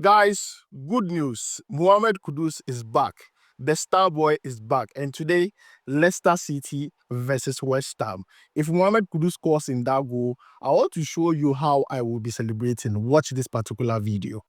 Guys, good news. Mohammed Kudus is back. The star boy is back. And today, Leicester City versus West Ham. If Mohammed Kudus scores in that goal, I want to show you how I will be celebrating. Watch this particular video.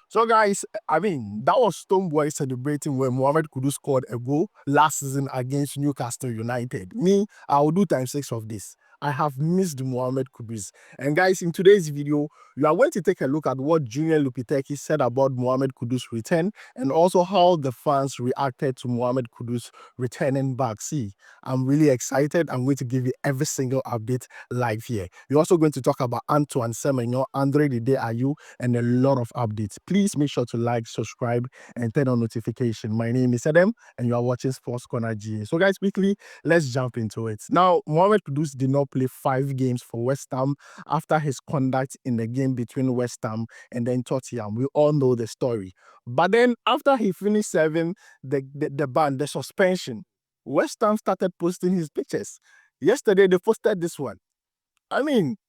So guys, that was Stoneboy celebrating when Mohammed Kudus scored a goal last season against Newcastle United. Me, I will do times 6 of this. I have missed Mohammed Kudus. And guys, in today's video, you are going to take a look at what Julien Lopetegui said about Mohammed Kudus' return and also how the fans reacted to Mohammed Kudus returning back. See, I'm really excited. I'm going to give you every single update live here. We're also going to talk about Antoine Semenyo, Ayew, and a lot of updates. Please make sure to like, subscribe, and turn on notification. My name is Adam, and you are watching SportsCornerGH. So guys, quickly, let's jump into it. Now, Mohammed Kudus did not play 5 games for West Ham after his conduct in the game between West Ham and then Tottenham. We all know the story. But then, after he finished serving the ban, the suspension, West Ham started posting his pictures. Yesterday, they posted this one.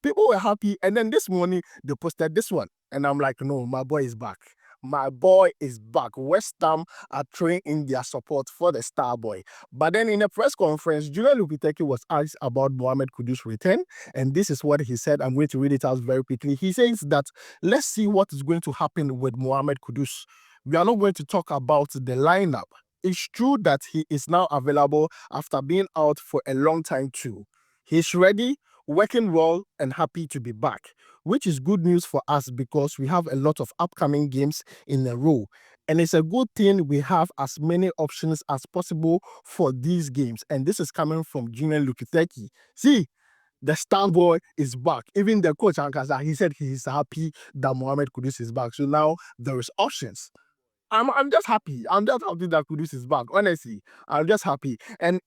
People were happy, and then this morning they posted this one, and I'm like, no, my boy is back. My boy is back. West Ham are throwing in their support for the star boy. But then in a press conference, Julien Lopetegui was asked about Mohammed Kudus' return, and this is what he said. I'm going to read it out very quickly. He says that let's see what is going to happen with Mohammed Kudus. We are not going to talk about the lineup. It's true that he is now available after being out for a long time too. He's ready, working well, and happy to be back, which is good news for us because we have a lot of upcoming games in a row. And it's a good thing we have as many options as possible for these games. And this is coming from Julien Lopetegui. See, the star boy is back. Even the coach, Ankasa, he said he is happy that Mohammed Kudus is back. So now there is options. I'm just happy. I'm just happy that Kudus is back. Honestly, I'm just happy. And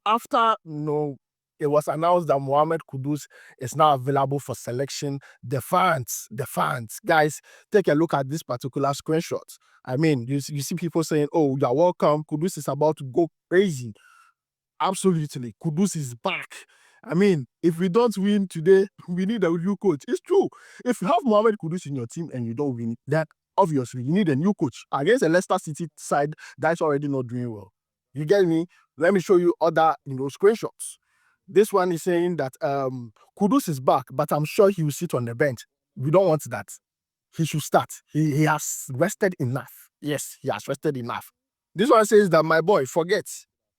after it was announced that Mohammed Kudus is now available for selection, the fans, guys, take a look at this particular screenshot. You see people saying, "Oh, you're welcome. Kudus is about to go crazy." Absolutely, Kudus is back. If we don't win today, we need a new coach. It's true. If you have Mohammed Kudus in your team and you don't win, that obviously you need a new coach against a Leicester City side that's already not doing well. You get me? Let me show you other screenshots. This one is saying that Kudus is back, but I'm sure he will sit on the bench. We don't want that. He should start. He has rested enough. Yes, he has rested enough. This one says that, my boy, forget.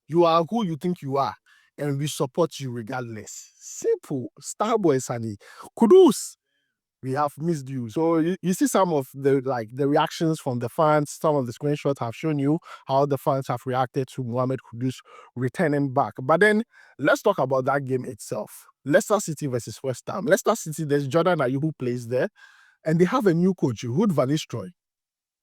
You are who you think you are, and we support you regardless. Simple. Starboy Sunny. Kudus, we have missed you. So you see some of the reactions from the fans. Some of the screenshots have shown you how the fans have reacted to Mohammed Kudus returning back. But then let's talk about that game itself. Leicester City versus West Ham. Leicester City, there's Jordan Ayew who plays there, and they have a new coach, Ruud van Nistelrooy.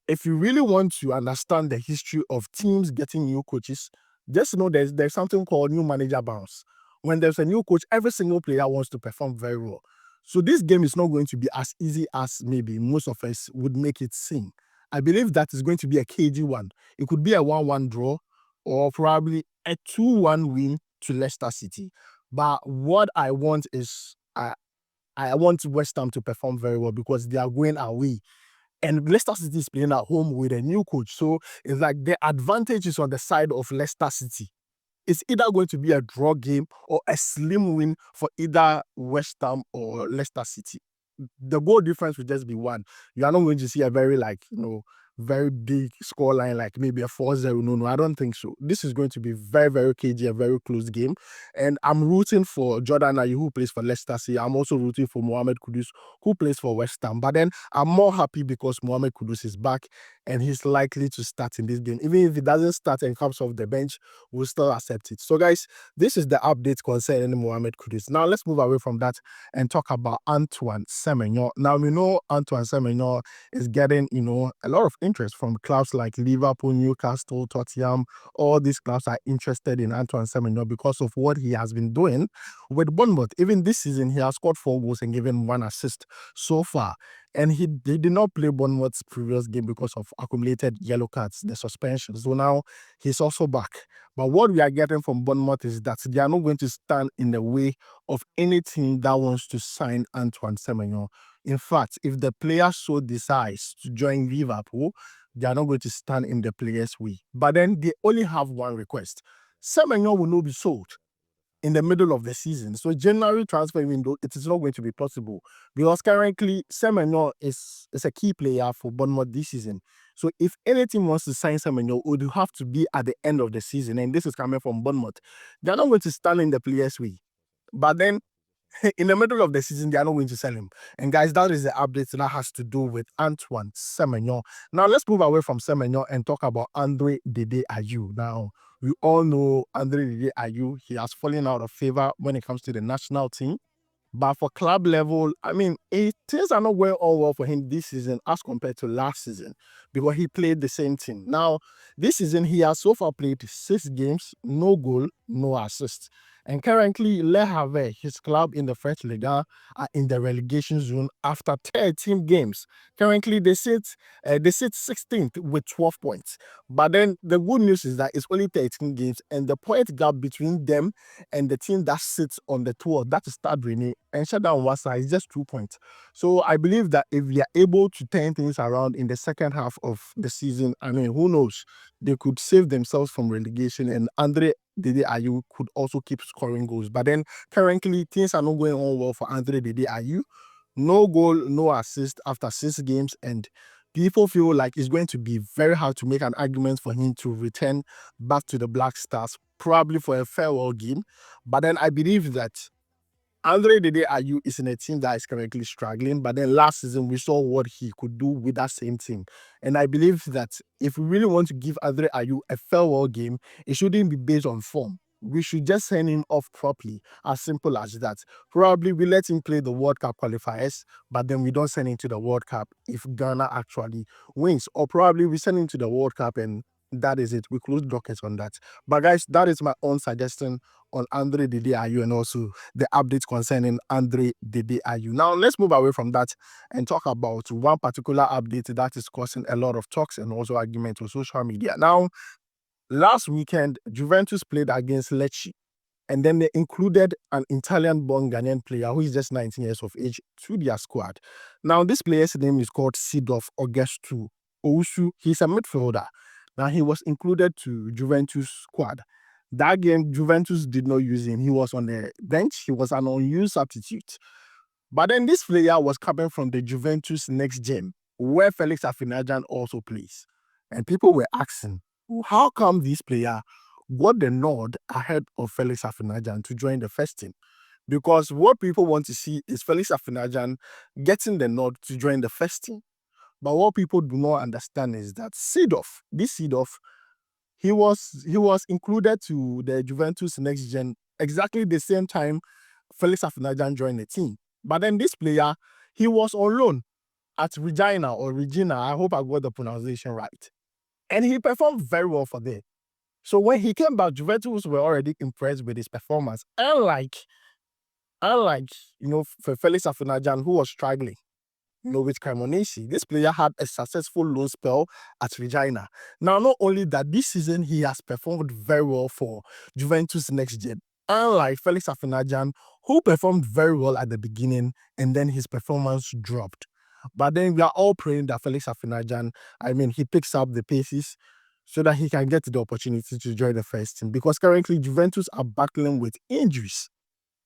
If you really want to understand the history of teams getting new coaches, just know there's something called new manager bounce. When there's a new coach, every single player wants to perform very well. So this game is not going to be as easy as maybe most of us would make it seem. I believe that is going to be a cagey one. It could be a 1-1 draw or probably a 2-1 win to Leicester City. But what I want is I want West Ham to perform very well because they are going away. And Leicester City is playing at home with a new coach. So it's like the advantage is on the side of Leicester City. It's either going to be a draw game or a slim win for either West Ham or Leicester City. The goal difference will just be 1. You are not going to see a very very big scoreline like maybe a 4-0. No, I don't think so. This is going to be very, very cagey, a very close game. And I'm rooting for Jordan Ayew, who plays for Leicester City. I'm also rooting for Mohammed Kudus, who plays for West Ham. But then I'm more happy because Mohammed Kudus is back and he's likely to start in this game. Even if he doesn't start and comes off the bench, we'll still accept it. So guys, this is the update concerning Mohammed Kudus. Now let's move away from that and talk about Antoine Semenyo. Now we know Antoine Semenyo is getting, a lot of interest from clubs like Liverpool, Newcastle, Tottenham. All these clubs are interested in Antoine Semenyo because of what he has been doing with Bournemouth. Even this season, he has scored 4 goals and given 1 assist so far. And he did not play Bournemouth's previous game because of accumulated yellow cards, the suspension. So now he's also back. But what we are getting from Bournemouth is that they are not going to stand in the way of any team that wants to sign Antoine Semenyo. In fact, if the player so decides to join Liverpool, they are not going to stand in the player's way. But then they only have one request. Semenyo will not be sold in the middle of the season. So January transfer window, it is not going to be possible because currently Semenyo is a key player for Bournemouth this season. So if any team wants to sign Semenyo, it would have to be at the end of the season. And this is coming from Bournemouth. They're not going to stand in the player's way. But then in the middle of the season, they are not going to sell him. And guys, that is the update that has to do with Antoine Semenyo. Now, let's move away from Semenyo and talk about Andre Dede Ayew. Now, we all know Andre Dede Ayew. He has fallen out of favor when it comes to the national team. But for club level, I mean, things are not going all well for him this season as compared to last season because he played the same team. Now, this season, he has so far played 6 games, no goal, no assist. And currently, Le Havre, his club in the French Liga, are in the relegation zone after 13 games. Currently, they sit 16th with 12 points. But then the good news is that it's only 13 games, and the point gap between them and the team that sits on the 12th, that is Stade Rennais, and shut down Wassa, is just 2 points. So I believe that if we are able to turn things around in the second half of the season, I mean, who knows? They could save themselves from relegation, and Andre Dede Ayew could also keep scoring goals. But then currently things are not going on well for Andre Dede Ayew. No goal, no assist after 6 games, and people feel like it's going to be very hard to make an argument for him to return back to the Black Stars, probably for a farewell game. But then I believe that Andre Dede Ayew is in a team that is currently struggling, but then last season we saw what he could do with that same team. And I believe that if we really want to give Andre Ayew a farewell game, it shouldn't be based on form. We should just send him off properly, as simple as that. Probably we let him play the World Cup qualifiers, but then we don't send him to the World Cup if Ghana actually wins. Or probably we send him to the World Cup and that is it. We close dockets on that. But guys, that is my own suggestion on Andre Dede Ayew and also the updates concerning Andre Dede Ayew. Now, let's move away from that and talk about one particular update that is causing a lot of talks and also arguments on social media. Now, last weekend, Juventus played against Lecce, and then they included an Italian-born Ghanaian player who is just 19 years of age to their squad. Now, this player's name is called Seedorf Augusto Owusu. He's a midfielder. Now, he was included to Juventus squad. That game, Juventus did not use him. He was on the bench. He was an unused substitute. But then this player was coming from the Juventus next gen, where Felix Afinajan also plays. And people were asking, how come this player got the nod ahead of Felix Afinajan to join the first team? Because what people want to see is Felix Afinajan getting the nod to join the first team. But what people do not understand is that Seedorf, he was included to the Juventus next gen exactly the same time Felix Afinajan joined the team. But then this player, he was on loan at Regina. I hope I got the pronunciation right. And he performed very well for them. So when he came back, Juventus were already impressed with his performance. Unlike for Felix Afinajan, who was struggling with Cremonese, this player had a successful loan spell at Regina. Now, not only that, this season he has performed very well for Juventus next gen. Unlike Felix Afinajan, who performed very well at the beginning and then his performance dropped. But then we are all praying that Felix Afinajan, he picks up the paces so that he can get the opportunity to join the first team. Because currently Juventus are battling with injuries.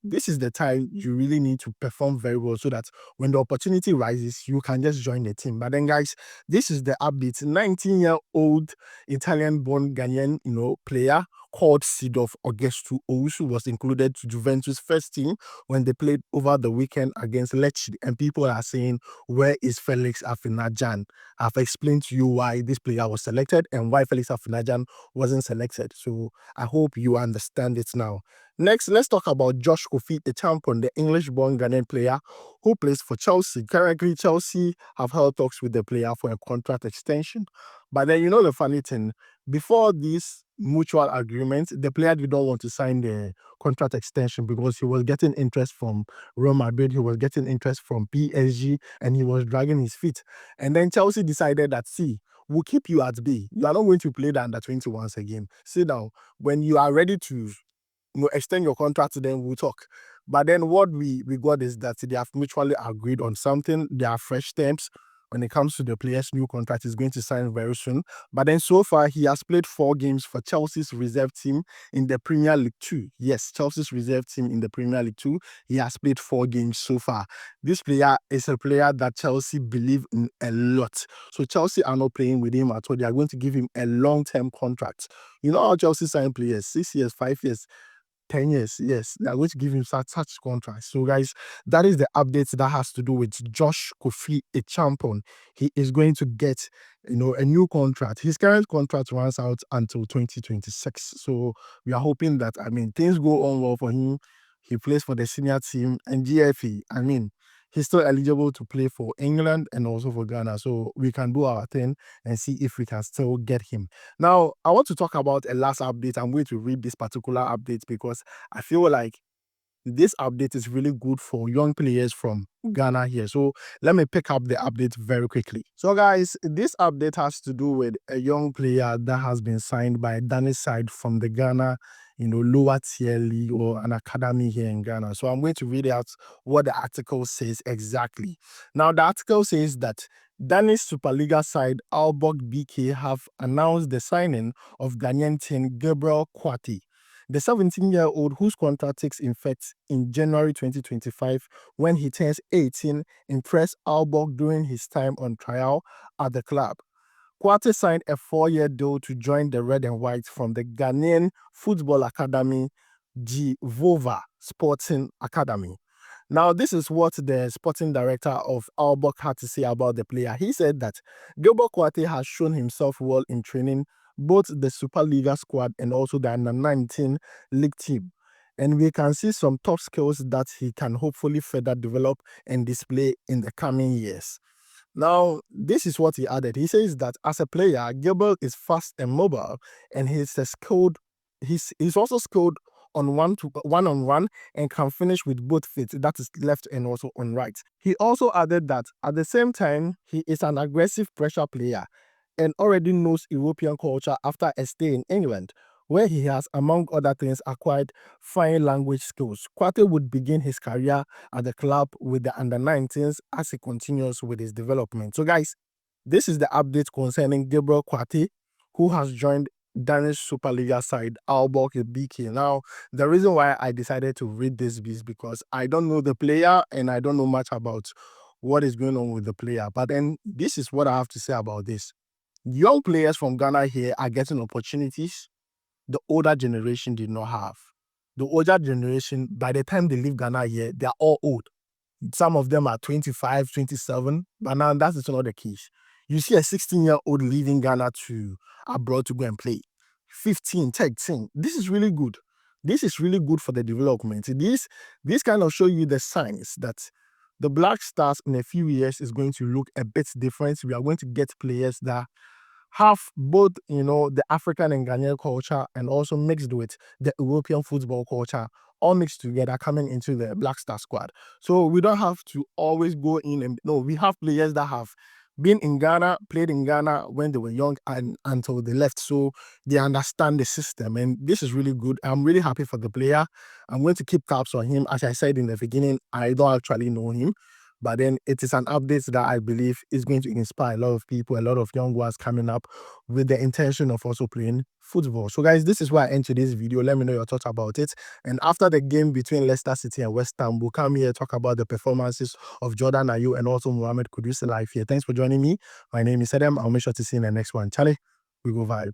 This is the time you really need to perform very well so that when the opportunity rises, you can just join the team. But then, guys, this is the update. 19-year-old Italian-born Ghanaian, player called Seedorf Augusto Owusu was included to Juventus first team when they played over the weekend against Lecce. And people are saying, where is Felix Afinajan? I've explained to you why this player was selected and why Felix Afinajan wasn't selected. So I hope you understand it now. Next, let's talk about Josh Kofi Acheampong, the English-born Ghanaian player who plays for Chelsea. Currently, Chelsea have held talks with the player for a contract extension. But then, the funny thing, before this mutual agreement. The player did not want to sign the contract extension because he was getting interest from Real Madrid, he was getting interest from PSG, and he was dragging his feet. And then Chelsea decided that, see, we'll keep you at bay. You are not going to play the under 21s again. Sit down. When you are ready to extend your contract, then we'll talk. But then what we got is that they have mutually agreed on something. There are fresh terms when it comes to the player's new contract. He's going to sign very soon. But then so far, he has played 4 games for Chelsea's reserve team in the Premier League 2. Yes, Chelsea's reserve team in the Premier League 2. He has played 4 games so far. This player is a player that Chelsea believe in a lot. So Chelsea are not playing with him at all. They are going to give him a long-term contract. You know how Chelsea sign players? 6 years, 5 years. 10 years, yes, they are going to give him such contracts. So, guys, that is the update that has to do with Josh Kofi Acheampong. He is going to get, a new contract. His current contract runs out until 2026. So, we are hoping that, things go on well for him. He plays for the senior team and GFE. He's still eligible to play for England and also for Ghana. So, we can do our thing and see if we can still get him. Now, I want to talk about a last update. I'm going to read this particular update because I feel like this update is really good for young players from Ghana here. So let me pick up the update very quickly. So guys, this update has to do with a young player that has been signed by Danish side from the Ghana, lower tier league or an academy here in Ghana. So I'm going to read out what the article says exactly. Now, the article says that Danish Superliga side Aalborg BK have announced the signing of Ghanaian team Gabriel Kwati. The 17-year-old, whose contract takes effect in January 2025 when he turns 18, impressed Aalborg during his time on trial at the club. Kwate signed a 4-year deal to join the Red and White from the Ghanaian football academy, Vova Sporting Academy. Now, this is what the sporting director of Aalborg had to say about the player. He said that Gilbert Kwate has shown himself well in training both the Superliga squad and also the under-19 league team. And we can see some top skills that he can hopefully further develop and display in the coming years. Now, this is what he added. He says that as a player, Gilbert is fast and mobile, and he's also skilled on one-on-one and can finish with both feet, that is left and also on right. He also added that at the same time, he is an aggressive pressure player and already knows European culture after a stay in England, where he has, among other things, acquired fine language skills. Kwate would begin his career at the club with the under-19s as he continues with his development. So, guys, this is the update concerning Gabriel Kwate, who has joined Danish Superliga side Aalborg BK. Now, the reason why I decided to read this is because I don't know the player and I don't know much about what is going on with the player. But then this is what I have to say about this. Young players from Ghana here are getting opportunities the older generation did not have. The older generation, by the time they leave Ghana here, they are all old. Some of them are 25, 27, but now that is not the case. You see a 16-year-old leaving Ghana to abroad to go and play. 15, 13. This is really good. This is really good for the development. This kind of show you the signs that the Black Stars in a few years is going to look a bit different. We are going to get players that have both, the African and Ghanaian culture and also mixed with the European football culture, all mixed together coming into the Black Star squad. So we don't have to always go in and, no, we have players that have been in Ghana, played in Ghana when they were young and until they left. So they understand the system and this is really good. I'm really happy for the player. I'm going to keep tabs on him. As I said in the beginning, I don't actually know him. But then it is an update that I believe is going to inspire a lot of people, a lot of young ones coming up with the intention of also playing football. So guys, this is why I end today's video. Let me know your thoughts about it. And after the game between Leicester City and West Ham, we'll come here talk about the performances of Jordan Ayew and also Mohammed Kudus live here. Thanks for joining me. My name is Adam. I'll make sure to see you in the next one. Charlie, we go vibe.